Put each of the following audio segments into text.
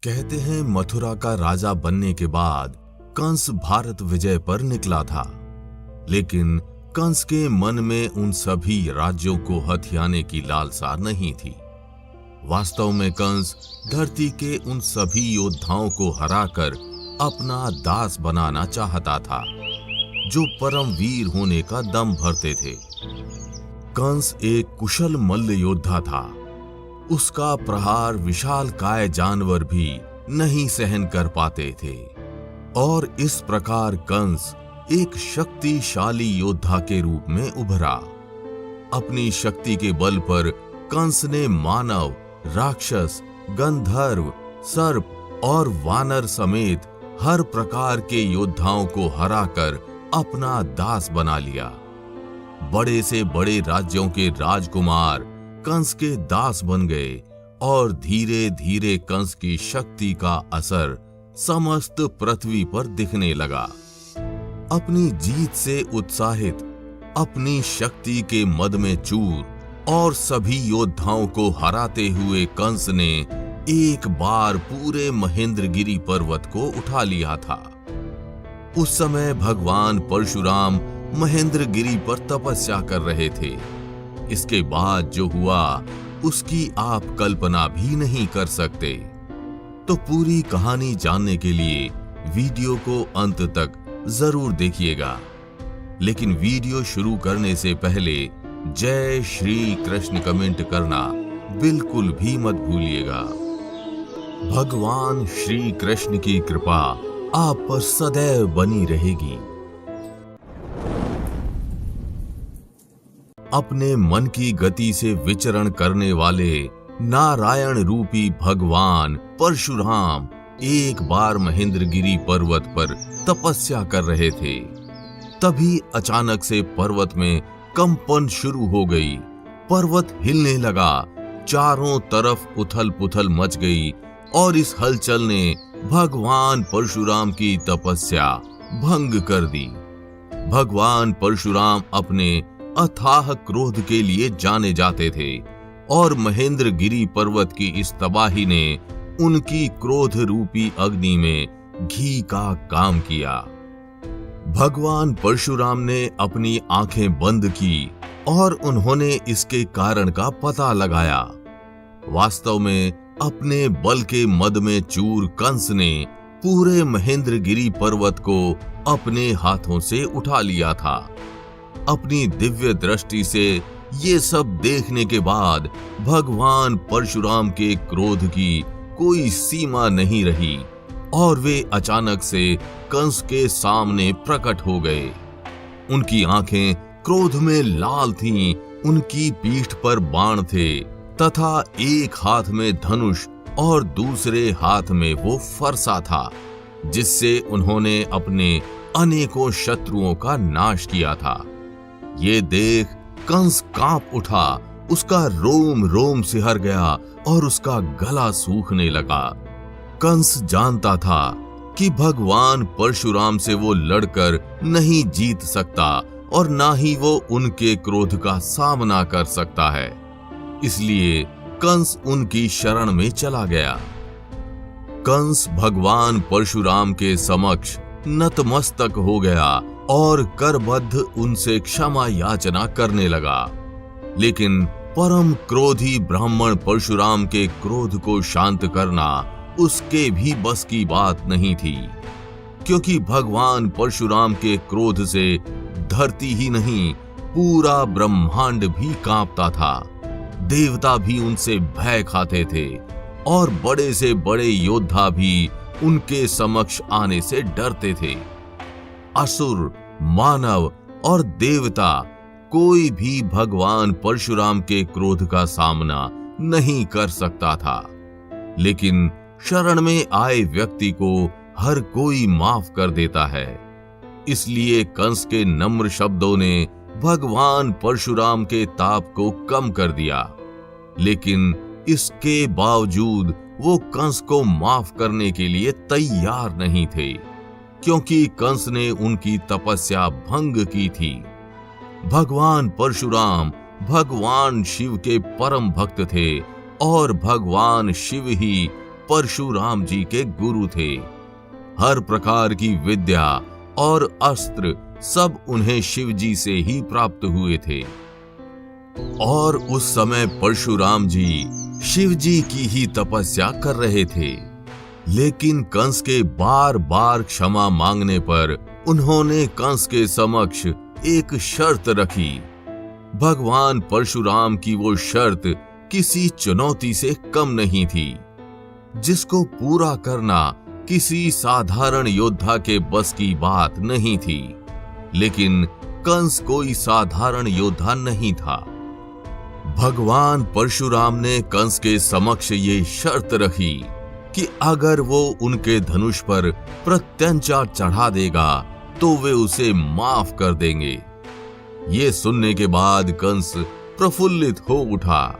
कहते हैं मथुरा का राजा बनने के बाद कंस भारत विजय पर निकला था, लेकिन कंस के मन में उन सभी राज्यों को हथियाने की लालसा नहीं थी। वास्तव में कंस धरती के उन सभी योद्धाओं को हराकर अपना दास बनाना चाहता था, जो परम वीर होने का दम भरते थे। कंस एक कुशल मल्ल योद्धा था। उसका प्रहार विशालकाय जानवर भी नहीं सहन कर पाते थे, और इस प्रकार कंस एक शक्तिशाली योद्धा के रूप में उभरा। अपनी शक्ति के बल पर कंस ने मानव, राक्षस, गंधर्व, सर्प और वानर समेत हर प्रकार के योद्धाओं को हराकर अपना दास बना लिया। बड़े से बड़े राज्यों के राजकुमार कंस के दास बन गए, और धीरे धीरे कंस की शक्ति का असर समस्त पृथ्वी पर दिखने लगा। अपनी जीत से उत्साहित, अपनी शक्ति के मद में चूर और सभी योद्धाओं को हराते हुए कंस ने एक बार पूरे महेंद्रगिरी पर्वत को उठा लिया था। उस समय भगवान परशुराम महेंद्रगिरी पर तपस्या कर रहे थे। इसके बाद जो हुआ उसकी आप कल्पना भी नहीं कर सकते। तो पूरी कहानी जानने के लिए वीडियो को अंत तक जरूर देखिएगा। लेकिन वीडियो शुरू करने से पहले जय श्री कृष्ण कमेंट करना बिल्कुल भी मत भूलिएगा। भगवान श्री कृष्ण की कृपा आप पर सदैव बनी रहेगी। अपने मन की गति से विचरण करने वाले नारायण रूपी भगवान परशुराम एक बार महेंद्रगिरी पर्वत पर तपस्या कर रहे थे। तभी अचानक से पर्वत में कंपन शुरू हो गई। पर्वत हिलने लगा, चारों तरफ उथल पुथल मच गई, और इस हलचल ने भगवान परशुराम की तपस्या भंग कर दी। भगवान परशुराम अपने अथाह क्रोध के लिए जाने जाते थे, और महेंद्रगिरी पर्वत की इस तबाही ने उनकी क्रोध रूपी अग्नि में घी का काम किया। भगवान परशुराम ने अपनी आंखें बंद की और उन्होंने इसके कारण का पता लगाया। वास्तव में अपने बल के मद में चूर कंस ने पूरे महेंद्रगिरी पर्वत को अपने हाथों से उठा लिया था। अपनी दिव्य दृष्टि से ये सब देखने के बाद भगवान परशुराम के क्रोध की कोई सीमा नहीं रही, और वे अचानक से कंस के सामने प्रकट हो गए। उनकी आंखें क्रोध में लाल थीं, उनकी पीठ पर बाण थे, तथा एक हाथ में धनुष और दूसरे हाथ में वो फरसा था, जिससे उन्होंने अपने अनेकों शत्रुओं का नाश किया था। ये देख कंस कांप उठा, उसका रोम रोम सिहर गया और उसका गला सूखने लगा। कंस जानता था कि भगवान परशुराम से वो लड़कर नहीं जीत सकता, और ना ही वो उनके क्रोध का सामना कर सकता है। इसलिए कंस उनकी शरण में चला गया। कंस भगवान परशुराम के समक्ष नतमस्तक हो गया और करबद्ध उनसे क्षमा याचना करने लगा। लेकिन परम क्रोधी ब्राह्मण परशुराम के क्रोध को शांत करना उसके भी बस की बात नहीं थी, क्योंकि भगवान परशुराम के क्रोध से धरती ही नहीं, पूरा ब्रह्मांड भी कांपता था। देवता भी उनसे भय खाते थे, और बड़े से बड़े योद्धा भी उनके समक्ष आने से डरते थे। असुर, मानव और देवता कोई भी भगवान परशुराम के क्रोध का सामना नहीं कर सकता था। लेकिन शरण में आए व्यक्ति को हर कोई माफ कर देता है। इसलिए कंस के नम्र शब्दों ने भगवान परशुराम के ताप को कम कर दिया। लेकिन इसके बावजूद वो कंस को माफ करने के लिए तैयार नहीं थे, क्योंकि कंस ने उनकी तपस्या भंग की थी। भगवान परशुराम भगवान शिव के परम भक्त थे, और भगवान शिव ही परशुराम जी के गुरु थे। हर प्रकार की विद्या और अस्त्र सब उन्हें शिव जी से ही प्राप्त हुए थे और उस समय परशुराम जी शिव जी की ही तपस्या कर रहे थे। लेकिन कंस के बार बार क्षमा मांगने पर उन्होंने कंस के समक्ष एक शर्त रखी। भगवान परशुराम की वो शर्त किसी चुनौती से कम नहीं थी, जिसको पूरा करना किसी साधारण योद्धा के बस की बात नहीं थी। लेकिन कंस कोई साधारण योद्धा नहीं था। भगवान परशुराम ने कंस के समक्ष ये शर्त रखी कि अगर वो उनके धनुष पर प्रत्यंचा चढ़ा देगा तो वे उसे माफ कर देंगे। ये सुनने के बाद कंस प्रफुल्लित हो उठा।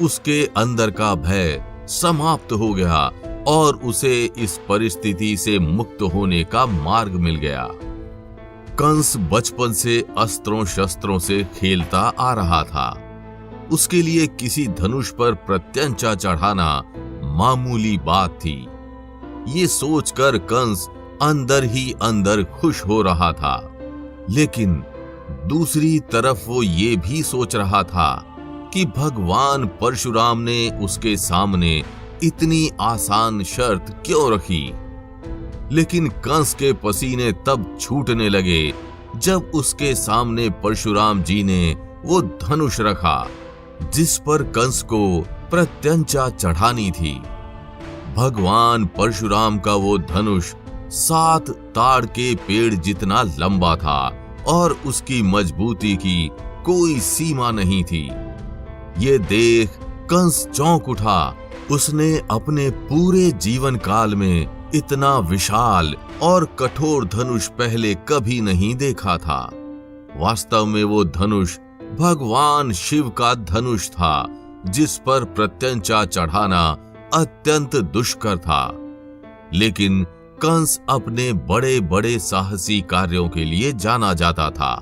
उसके अंदर का भय समाप्त हो गया और उसे इस परिस्थिति से मुक्त होने का मार्ग मिल गया। कंस बचपन से अस्त्रों शस्त्रों से खेलता आ रहा था। उसके लिए किसी धनुष पर प्रत्यंचा चढ़ाना मामूली बात थी। ये सोचकर कंस अंदर ही अंदर खुश हो रहा था। लेकिन दूसरी तरफ वो ये भी सोच रहा था कि भगवान परशुराम ने उसके सामने इतनी आसान शर्त क्यों रखी। लेकिन कंस के पसीने तब छूटने लगे जब उसके सामने परशुराम जी ने वो धनुष रखा जिस पर कंस को प्रत्यंचा चढ़ानी थी। भगवान परशुराम का वो धनुष 7 ताड़ के पेड़ जितना लंबा था और उसकी मजबूती की कोई सीमा नहीं थी। ये देख कंस चौंक उठा। उसने अपने पूरे जीवन काल में इतना विशाल और कठोर धनुष पहले कभी नहीं देखा था। वास्तव में वो धनुष भगवान शिव का धनुष था, जिस पर प्रत्यंचा चढ़ाना अत्यंत दुष्कर था। लेकिन कंस अपने बड़े बड़े साहसी कार्यों के लिए जाना जाता था।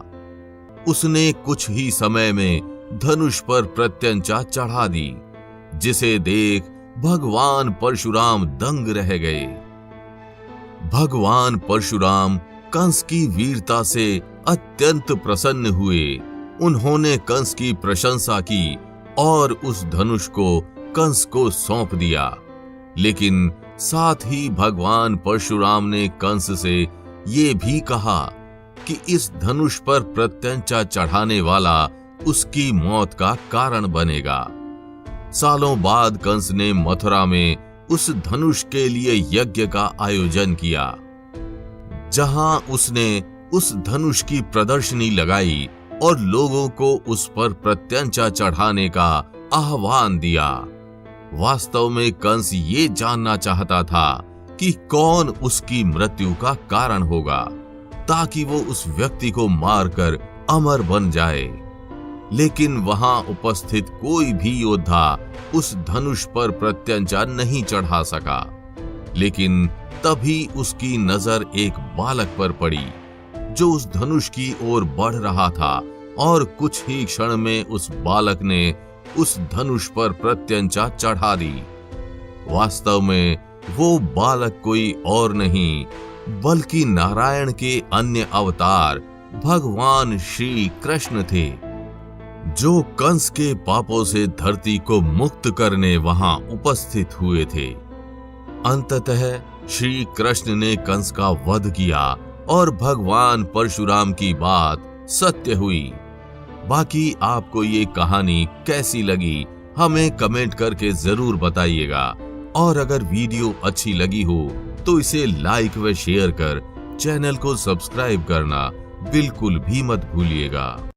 उसने कुछ ही समय में धनुष पर प्रत्यंचा चढ़ा दी, जिसे देख भगवान परशुराम दंग रह गए। भगवान परशुराम कंस की वीरता से अत्यंत प्रसन्न हुए। उन्होंने कंस की प्रशंसा की और उस धनुष को कंस को सौंप दिया। लेकिन साथ ही भगवान परशुराम ने कंस से ये भी कहा कि इस धनुष पर प्रत्यंचा चढ़ाने वाला उसकी मौत का कारण बनेगा। सालों बाद कंस ने मथुरा में उस धनुष के लिए यज्ञ का आयोजन किया, जहां उसने उस धनुष की प्रदर्शनी लगाई और लोगों को उस पर प्रत्यंचा चढ़ाने का आह्वान दिया। वास्तव में कंस ये जानना चाहता था कि कौन उसकी मृत्यु का कारण होगा, ताकि वो उस व्यक्ति को मारकर अमर बन जाए। लेकिन वहां उपस्थित कोई भी योद्धा उस धनुष पर प्रत्यंचा नहीं चढ़ा सका। लेकिन तभी उसकी नजर एक बालक पर पड़ी, जो उस धनुष की ओर बढ़ रहा था, और कुछ ही क्षण में उस बालक ने उस धनुष पर प्रत्यंचा चढ़ा दी। वास्तव में वो बालक कोई और नहीं, बल्कि नारायण के अन्य अवतार भगवान श्री कृष्ण थे, जो कंस के पापों से धरती को मुक्त करने वहां उपस्थित हुए थे। अंततः श्री कृष्ण ने कंस का वध किया और भगवान परशुराम की बात सत्य हुई। बाकी आपको ये कहानी कैसी लगी हमें कमेंट करके जरूर बताइएगा, और अगर वीडियो अच्छी लगी हो तो इसे लाइक व शेयर कर चैनल को सब्सक्राइब करना बिल्कुल भी मत भूलिएगा।